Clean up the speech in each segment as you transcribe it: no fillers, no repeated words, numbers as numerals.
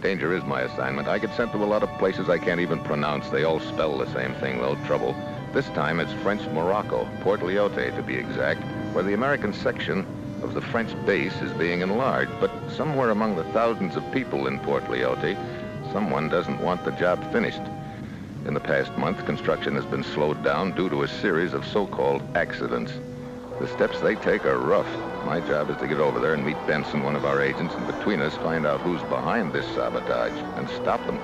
Danger is my assignment. I get sent to a lot of places I can't even pronounce. They all spell the same thing, though. Trouble. This time it's French Morocco, Port Lyoté to be exact, where the American section of the French base is being enlarged. But somewhere among the thousands of people in Port Lyoté, someone doesn't want the job finished. In the past month, construction has been slowed down due to a series of so-called accidents. The steps they take are rough. My job is to get over there and meet Benson, one of our agents, and between us find out who's behind this sabotage and stop them.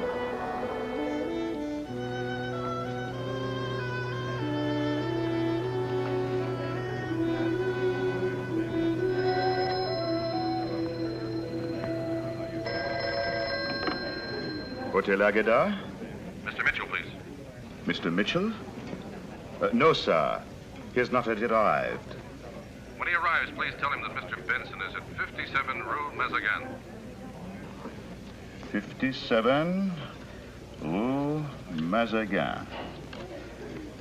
Hotel Agada? Mr. Mitchell, please. Mr. Mitchell? No, sir. He has not yet arrived. When he arrives, please tell him that Mr. Benson is at 57 Rue Mazagan. 57 Rue Mazagan.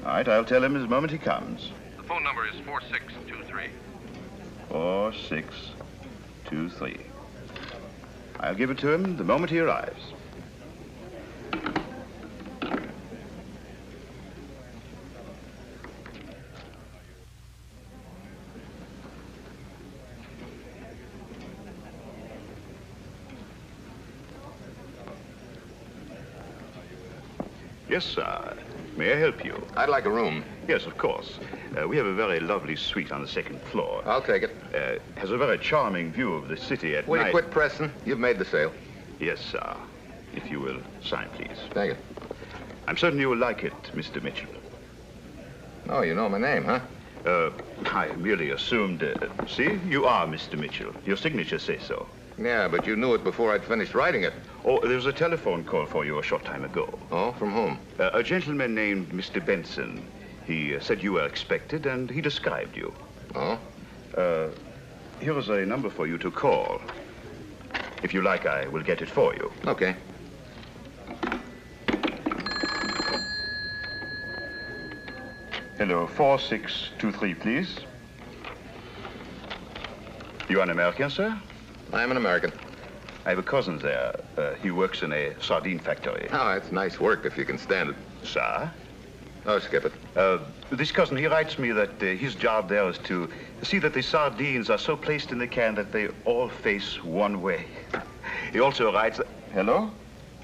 All right, I'll tell him the moment he comes. The phone number is 4623. 4623. I'll give it to him the moment he arrives. Yes, sir. May I help you? I'd like a room. Yes, of course. We have a very lovely suite on the second floor. I'll take it. Has a very charming view of the city at Will night. you quit pressing? You've made the sale. Yes, sir. If you will sign, please. Thank you. I'm certain you will like it, Mr. Mitchell. Oh, you know my name, huh? I merely assumed... see, you are Mr. Mitchell. Your signature says so. Yeah, but you knew it before I'd finished writing it. Oh, there was a telephone call for you a short time ago. Oh, from whom? A gentleman named Mr. Benson. He said you were expected, and he described you. Oh? Here is a number for you to call. If you like, I will get it for you. Okay. Hello, 4623, please. You an American, sir? I'm an American. I have a cousin there. He works in a sardine factory. Oh, that's nice work if you can stand it. Sir? Oh, skip it. This cousin, he writes me that his job there is to see that the sardines are so placed in the can that they all face one way. He also writes... Hello?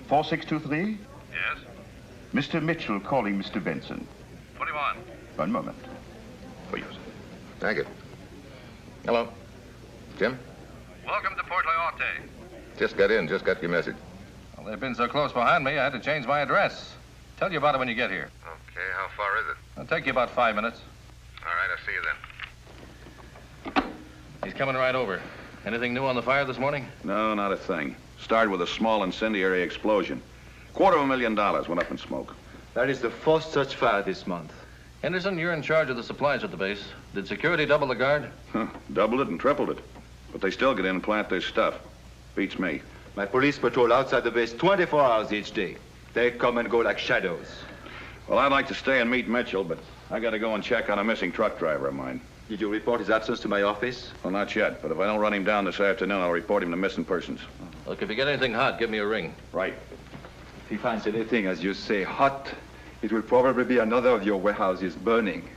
4623? Yes? Mr. Mitchell calling Mr. Benson. Put him on. One moment. For you, sir. Thank you. Hello. Jim? Welcome to Port Lyoté. Just got in. Just got your message. Well, they've been so close behind me, I had to change my address. Tell you about it when you get here. Okay, how far is it? It'll take you about 5 minutes. All right, I'll see you then. He's coming right over. Anything new on the fire this morning? No, not a thing. Started with a small incendiary explosion. $250,000 went up in smoke. That is the first such fire this month. Henderson, you're in charge of the supplies at the base. Did security double the guard? Doubled it and tripled it. But they still get in and plant their stuff. Beats me. My police patrol outside the base 24 hours each day. They come and go like shadows. Well, I'd like to stay and meet Mitchell, but I got to go and check on a missing truck driver of mine. Did you report his absence to my office? Well, not yet, but if I don't run him down this afternoon, I'll report him to missing persons. Look, if you get anything hot, give me a ring. Right. If he finds anything, as you say, hot, it will probably be another of your warehouses burning.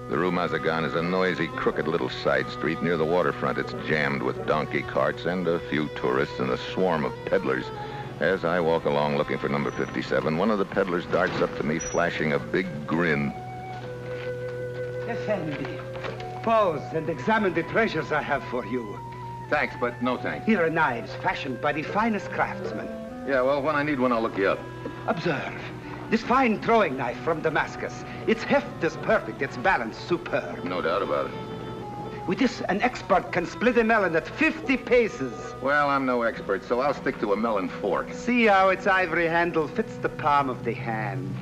The Rue Mazagan is a noisy, crooked little side street near the waterfront. It's jammed with donkey carts and a few tourists and a swarm of peddlers. As I walk along looking for number 57, one of the peddlers darts up to me, flashing a big grin. Effendi, pause and examine the treasures I have for you. Thanks, but no thanks. Here are knives fashioned by the finest craftsmen. Yeah, well, when I need one, I'll look you up. Observe. This fine throwing knife from Damascus. Its heft is perfect, its balance superb. No doubt about it. With this, an expert can split a melon at 50 paces. Well, I'm no expert, so I'll stick to a melon fork. See how its ivory handle fits the palm of the hand.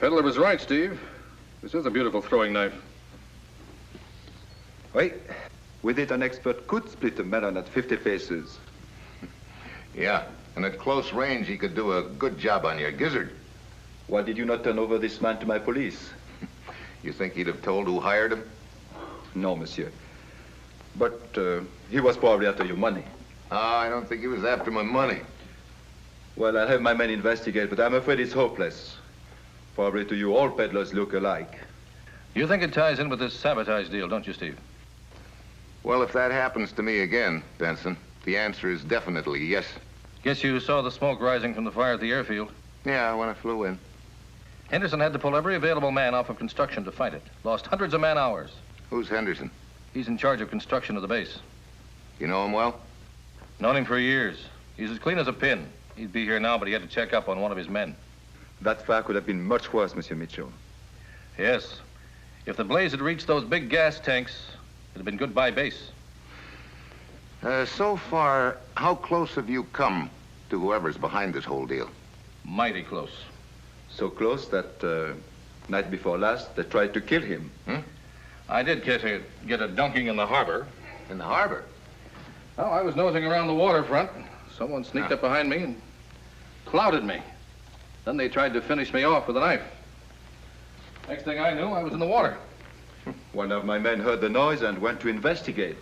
Peddler was right, Steve. This is a beautiful throwing knife. Oui. With it, an expert could split a melon at 50 paces. Yeah, and at close range, he could do a good job on your gizzard. Why did you not turn over this man to my police? You think he'd have told who hired him? No, monsieur. But he was probably after your money. I don't think he was after my money. Well, I'll have my men investigate, but I'm afraid it's hopeless. Probably to you, all peddlers look alike. You think it ties in with this sabotage deal, don't you, Steve? Well, if that happens to me again, Benson, the answer is definitely yes. Guess you saw the smoke rising from the fire at the airfield. Yeah, when I flew in. Henderson had to pull every available man off of construction to fight it. Lost hundreds of man-hours. Who's Henderson? He's in charge of construction of the base. You know him well? Known him for years. He's as clean as a pin. He'd be here now, but he had to check up on one of his men. That fire could have been much worse, Monsieur Mitchell. Yes. If the blaze had reached those big gas tanks, it'd have been goodbye base. So far, how close have you come to whoever's behind this whole deal? Mighty close. So close that night before last, they tried to kill him. I did get a dunking in the harbor. In the harbor? Oh, I was nosing around the waterfront. Someone sneaked up behind me and clouted me. Then they tried to finish me off with a knife. Next thing I knew, I was in the water. One of my men heard the noise and went to investigate.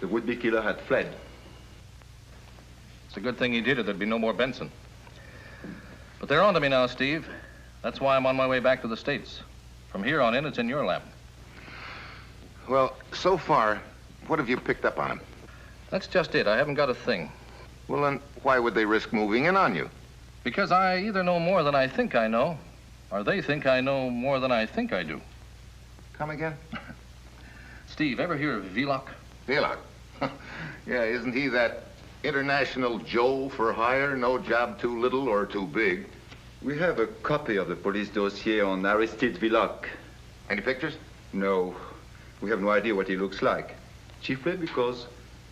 The would-be killer had fled. It's a good thing he did, or there'd be no more Benson. But they're on to me now, Steve. That's why I'm on my way back to the States. From here on in, it's in your lap. Well, so far, what have you picked up on him? That's just it. I haven't got a thing. Well, then, why would they risk moving in on you? Because I either know more than I think I know, or they think I know more than I think I do. Come again? Steve, ever hear of Vlock? Vlock? Yeah, isn't he that international Joe for hire, no job too little or too big? We have a copy of the police dossier on Aristide Vlock. Any pictures? No. We have no idea what he looks like. Chiefly because,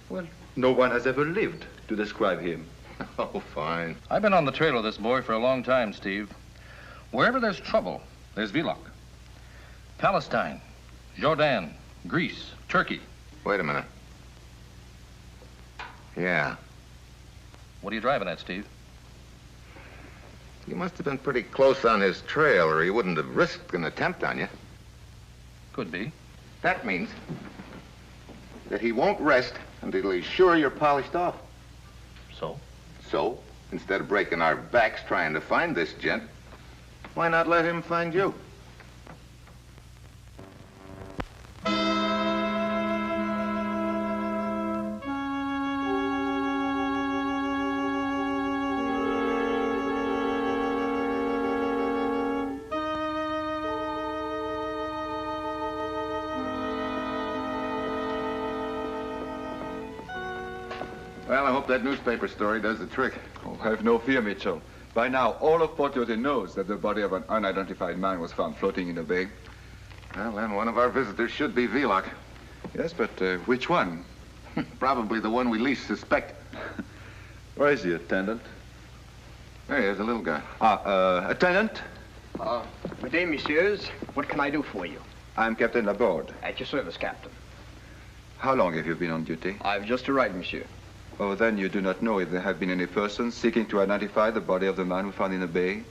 well, no one has ever lived to describe him. Oh, fine. I've been on the trail of this boy for a long time, Steve. Wherever there's trouble, there's Vlock. Palestine, Jordan, Greece, Turkey. Wait a minute. Yeah. What are you driving at, Steve? You must have been pretty close on his trail, or he wouldn't have risked an attempt on you. Could be. That means that he won't rest until he's sure you're polished off. So? So, instead of breaking our backs trying to find this gent, why not let him find you? Well, I hope that newspaper story does the trick. Oh, have no fear, Mitchell. By now, all of Port Yote knows that the body of an unidentified man was found floating in the bay. Well, then one of our visitors should be Vlock. Yes, but which one? Probably the one we least suspect. Where is the attendant? There he is, a little guy. Attendant? Good day, messieurs. What can I do for you? I'm Captain Laborde. At your service, Captain. How long have you been on duty? I've just arrived, monsieur. Oh, then you do not know if there have been any persons seeking to identify the body of the man we found in the bay?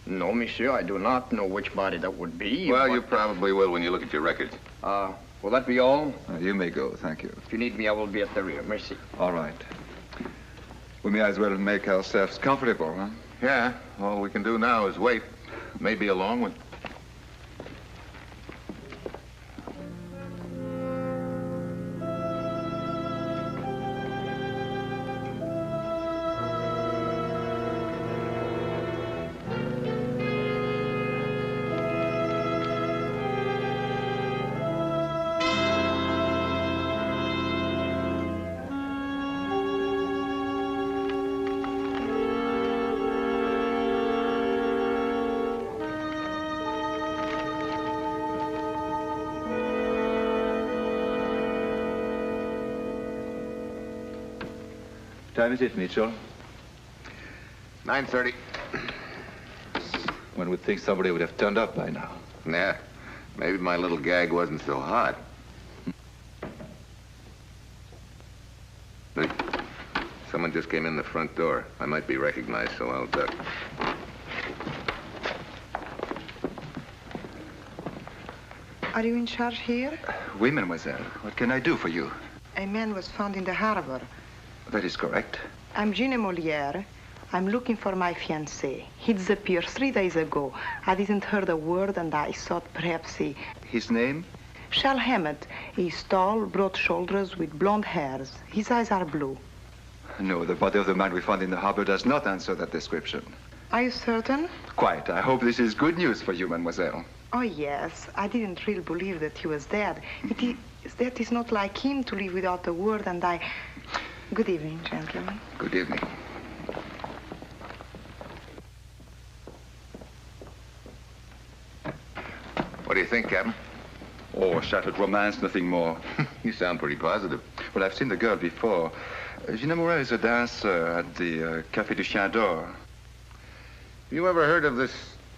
No, monsieur, I do not know which body that would be. Well, but... you probably will when you look at your records. Will that be all? You may go, thank you. If you need me, I will be at the rear. Merci. All right. We may as well make ourselves comfortable, huh? Yeah, all we can do now is wait. Maybe a long one. Time is it, Mitchell? 9:30. One would think somebody would have turned up by now. Yeah, maybe my little gag wasn't so hot. Look, someone just came in the front door. I might be recognized, so I'll duck. Are you in charge here? Oui, mademoiselle. What can I do for you? A man was found in the harbor. That is correct. I'm Gina Moliere. I'm looking for my fiancé. He disappeared 3 days ago. I didn't heard a word, and I thought perhaps he... His name? Charles Hammett. He's tall, broad shoulders, with blonde hairs. His eyes are blue. No, the body of the man we found in the harbor does not answer that description. Are you certain? Quite. I hope this is good news for you, mademoiselle. Oh, yes. I didn't really believe that he was dead. That is not like him to live without a word, and I... Good evening, gentlemen. Good evening. What do you think, Captain? Oh, shattered romance, nothing more. You sound pretty positive. Well, I've seen the girl before. Gina Moreau is a dancer at the Café du Chien d'Or. You ever heard of this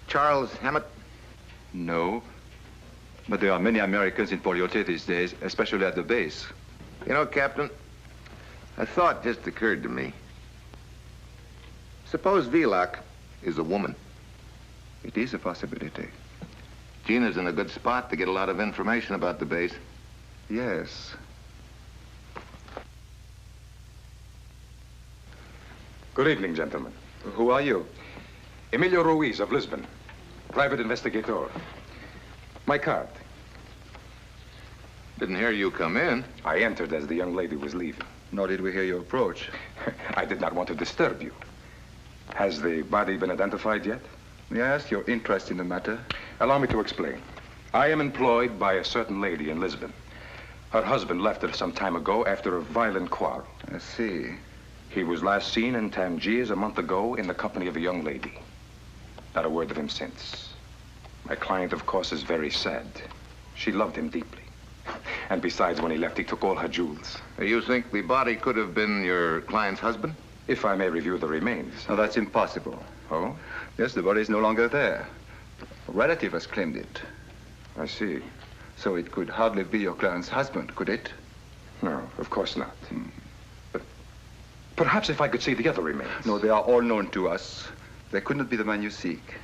Charles Hammett? No. But there are many Americans in Poliote these days, especially at the base. You know, Captain, a thought just occurred to me. Suppose Vilak is a woman. It is a possibility. Gina's in a good spot to get a lot of information about the base. Yes. Good evening, gentlemen. Who are you? Emilio Ruiz of Lisbon, private investigator. My card. Didn't hear you come in. I entered as the young lady was leaving. Nor did we hear you approach. I did not want to disturb you. Has the body been identified yet? May I ask your interest in the matter? Allow me to explain. I am employed by a certain lady in Lisbon. Her husband left her some time ago after a violent quarrel. I see. He was last seen in Tangiers a month ago in the company of a young lady. Not a word of him since. My client, of course, is very sad. She loved him deeply. And besides, when he left, he took all her jewels. You think the body could have been your client's husband? If I may review the remains. No, that's impossible. Oh? Yes, the body is no longer there. A relative has claimed it. I see. So it could hardly be your client's husband, could it? No, of course not. But perhaps if I could see the other remains. No, they are all known to us. They could not be the man you seek.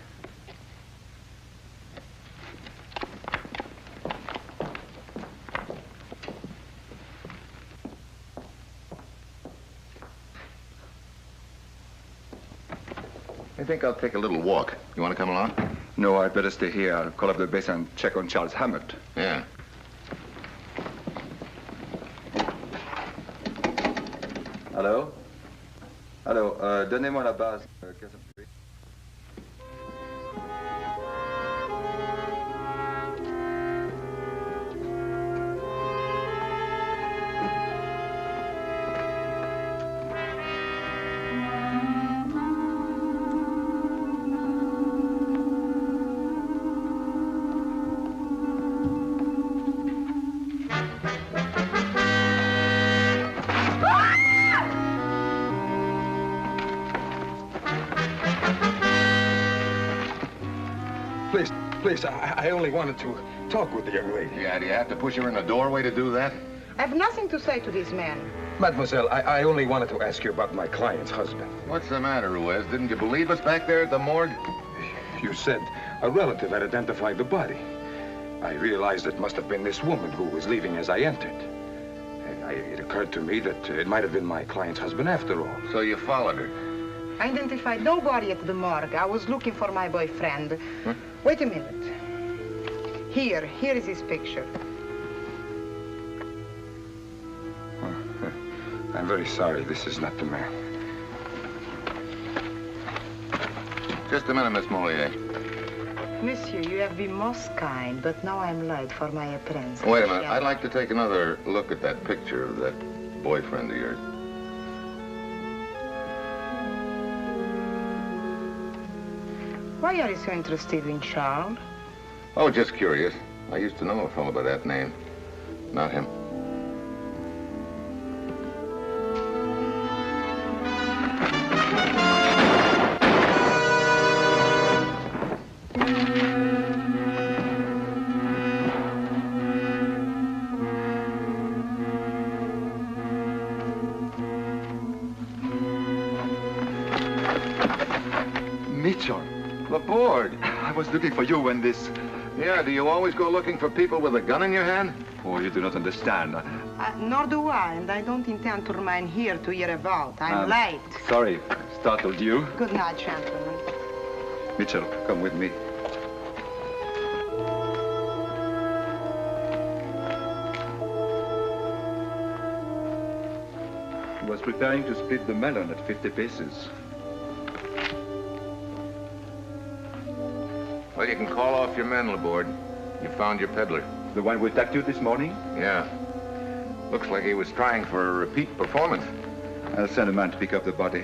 I think I'll take a little walk. You want to come along? No, I'd better stay here. I'll call up the base and check on Charles Hammett. Yeah. Hello? Hello, donnez-moi la base. Please, I only wanted to talk with the young lady. Yeah, do you have to push her in the doorway to do that? I have nothing to say to this man. Mademoiselle, I only wanted to ask you about my client's husband. What's the matter, Ruiz? Didn't you believe us back there at the morgue? You said a relative had identified the body. I realized it must have been this woman who was leaving as I entered. And it occurred to me that it might have been my client's husband after all. So you followed her? I identified nobody at the morgue. I was looking for my boyfriend. Huh? Wait a minute. Here is his picture. I'm very sorry. This is not the man. Just a minute, Miss Moliere. Monsieur, you have been most kind, but now I'm late for my appearance. Wait a minute. I'd like to take another look at that picture of that boyfriend of yours. Why are you so interested in Charles? Oh, just curious. I used to know a fellow by that name. Not him. Mitchell. Laborde. I was looking for you when this... Yeah, do you always go looking for people with a gun in your hand? Oh, you do not understand. Nor do I, and I don't intend to remain here to hear about. I'm late. Sorry, startled you. Good night, gentlemen. Mitchell, come with me. He was preparing to split the melon at 50 paces. Well, you can call off your men, Laborde. You found your peddler. The one who attacked you this morning? Yeah. Looks like he was trying for a repeat performance. I'll send a man to pick up the body.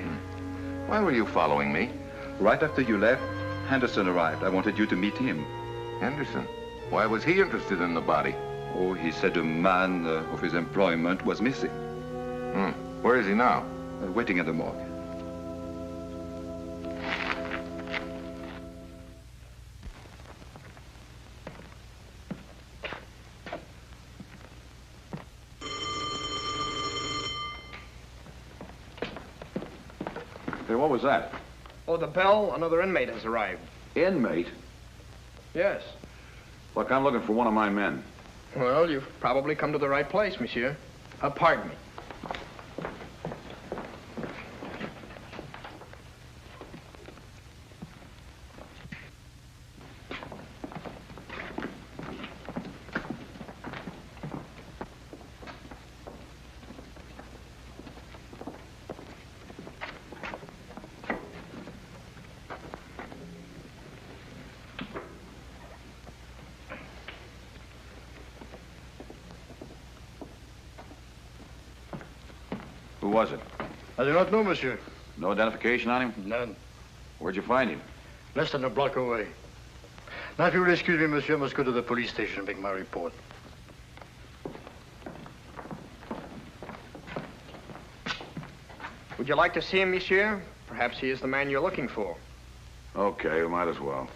Why were you following me? Right after you left, Henderson arrived. I wanted you to meet him. Henderson? Why was he interested in the body? Oh, he said a man of his employment was missing. Where is he now? Waiting at the morgue. Hey, what was that? Oh, the bell. Another inmate has arrived. Inmate? Yes. Look, I'm looking for one of my men. Well, you've probably come to the right place, monsieur. Pardon me. Who was it? I do not know, monsieur. No identification on him? None. Where'd you find him? Less than a block away. Now, if you will excuse me, monsieur, I must go to the police station and make my report. Would you like to see him, monsieur? Perhaps he is the man you're looking for. Okay, we might as well.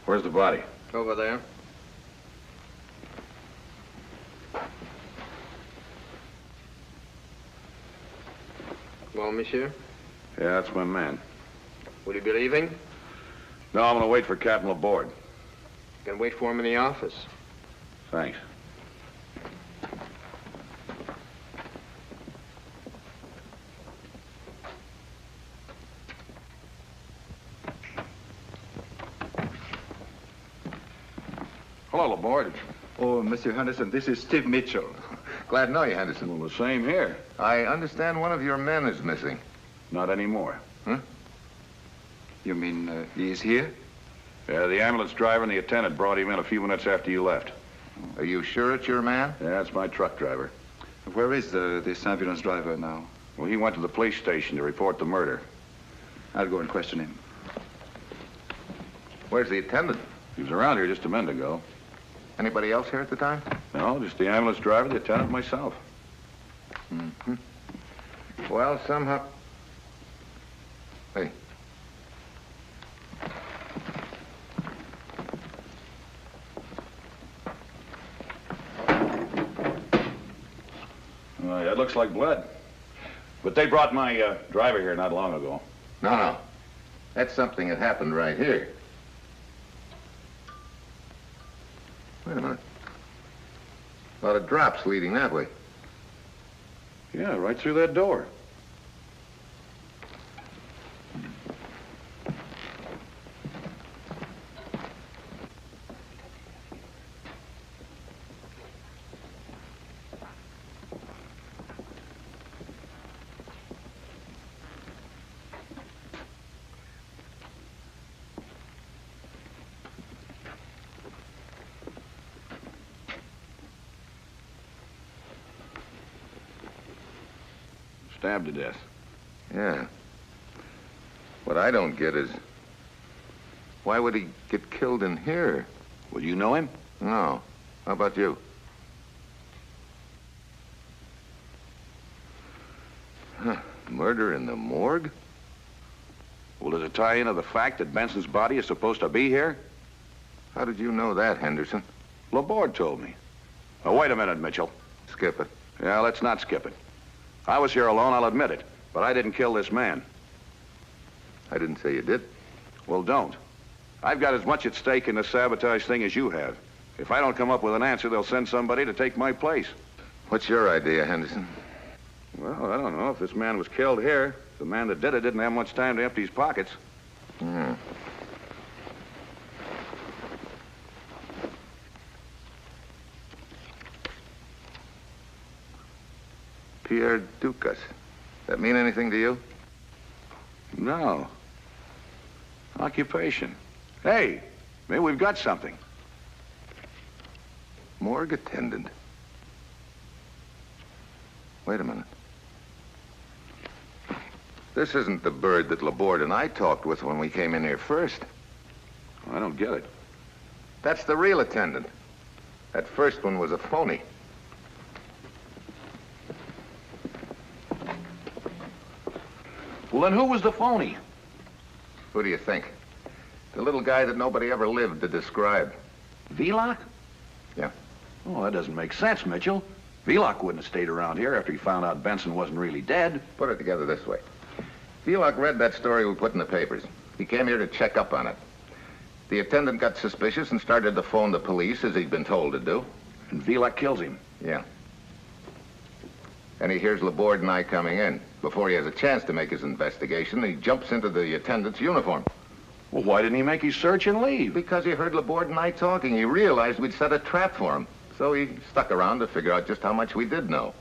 Where's the body? Over there. Well, monsieur? Yeah, that's my man. Will you be leaving? No, I'm gonna wait for Captain Laborde. You can wait for him in the office. Thanks. Hello, Laborde. Oh, Monsieur Henderson, this is Steve Mitchell. Glad to know you, Henderson. Well, the same here. I understand one of your men is missing. Not anymore. You mean he is here? Yeah, the ambulance driver and the attendant brought him in a few minutes after you left. Are you sure it's your man? Yeah, it's my truck driver. Where is this ambulance driver now? Well, he went to the police station to report the murder. I'll go and question him. Where's the attendant? He was around here just a minute ago. Anybody else here at the time? No, just the ambulance driver, the attendant, and myself. Well, somehow... Hey. That looks like blood. But they brought my driver here not long ago. No. That's something that happened right here. Wait a minute. A lot of drops leading that way. Yeah, right through that door. Stabbed to death. Yeah. What I don't get is, why would he get killed in here? Well, you know him? No. How about you? Murder in the morgue? Well, does it tie into the fact that Benson's body is supposed to be here? How did you know that, Henderson? Laborde told me. Oh, wait a minute, Mitchell. Skip it. Yeah, let's not skip it. I was here alone, I'll admit it. But I didn't kill this man. I didn't say you did. Well, don't. I've got as much at stake in the sabotage thing as you have. If I don't come up with an answer, they'll send somebody to take my place. What's your idea, Henderson? Well, I don't know. If this man was killed here, the man that did it didn't have much time to empty his pockets. Hmm. Pierre Dukas. That mean anything to you? No. Occupation. Hey, maybe we've got something. Morgue attendant. Wait a minute. This isn't the bird that Laborde and I talked with when we came in here first. I don't get it. That's the real attendant. That first one was a phony. Well, then who was the phony? Who do you think? The little guy that nobody ever lived to describe. Velock? Yeah. Oh, that doesn't make sense, Mitchell. Velock wouldn't have stayed around here after he found out Benson wasn't really dead. Put it together this way. Velock read that story we put in the papers. He came here to check up on it. The attendant got suspicious and started to phone the police, as he'd been told to do. And Velock kills him. Yeah. And he hears Laborde and I coming in. Before he has a chance to make his investigation, he jumps into the attendant's uniform. Well, why didn't he make his search and leave? Because he heard Laborde and I talking. He realized we'd set a trap for him. So he stuck around to figure out just how much we did know.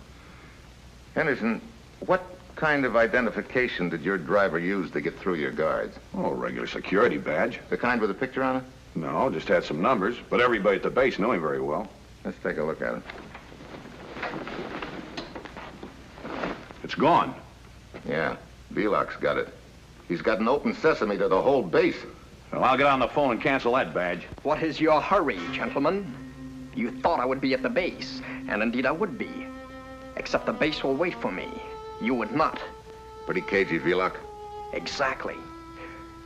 Henderson, what kind of identification did your driver use to get through your guards? Oh, a regular security badge. The kind with a picture on it? No, just had some numbers. But everybody at the base knew him very well. Let's take a look at it. It's gone. Yeah, Velock's got it. He's got an open sesame to the whole base. Well, I'll get on the phone and cancel that badge. What is your hurry, gentlemen? You thought I would be at the base, and indeed I would be. Except the base will wait for me. You would not. Pretty cagey, Velock. Exactly.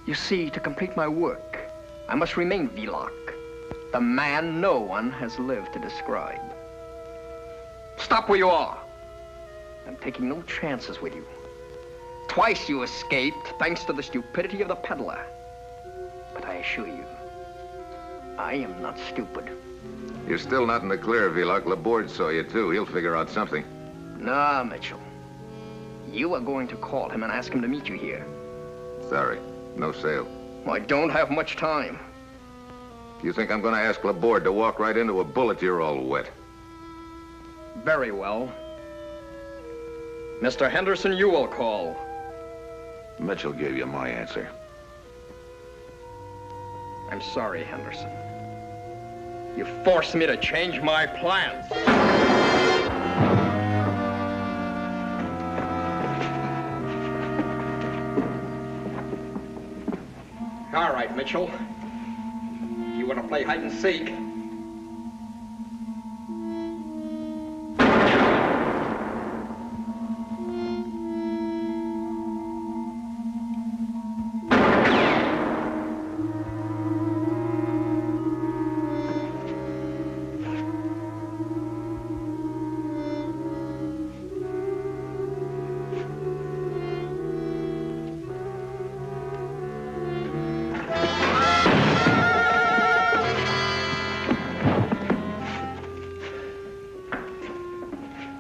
You see, to complete my work, I must remain Velock, the man no one has lived to describe. Stop where you are. I'm taking no chances with you. Twice you escaped, thanks to the stupidity of the peddler. But I assure you, I am not stupid. You're still not in the clear, Velock. Laborde saw you, too. He'll figure out something. Nah, Mitchell. You are going to call him and ask him to meet you here. Sorry. No sale. I don't have much time. You think I'm going to ask Laborde to walk right into a bullet? You're all wet. Very well. Mr. Henderson, you will call. Mitchell gave you my answer. I'm sorry, Henderson. You forced me to change my plans. All right, Mitchell. You want to play hide and seek?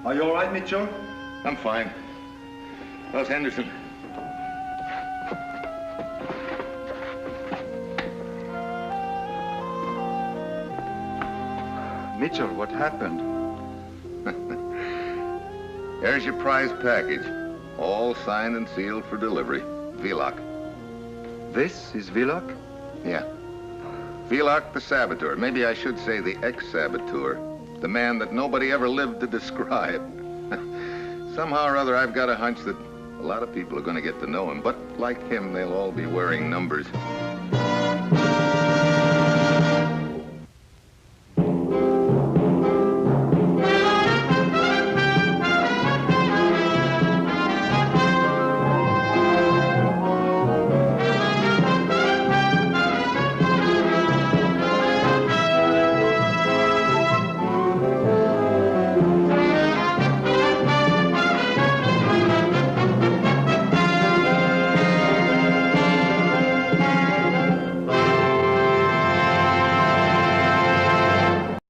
Are you all right, Mitchell? I'm fine. How's Henderson? Mitchell, what happened? There's your prize package. All signed and sealed for delivery. Velock. This is Velock? Yeah. Velock the saboteur. Maybe I should say the ex-saboteur. The man that nobody ever lived to describe. Somehow or other, I've got a hunch that a lot of people are going to get to know him. But like him, they'll all be wearing numbers.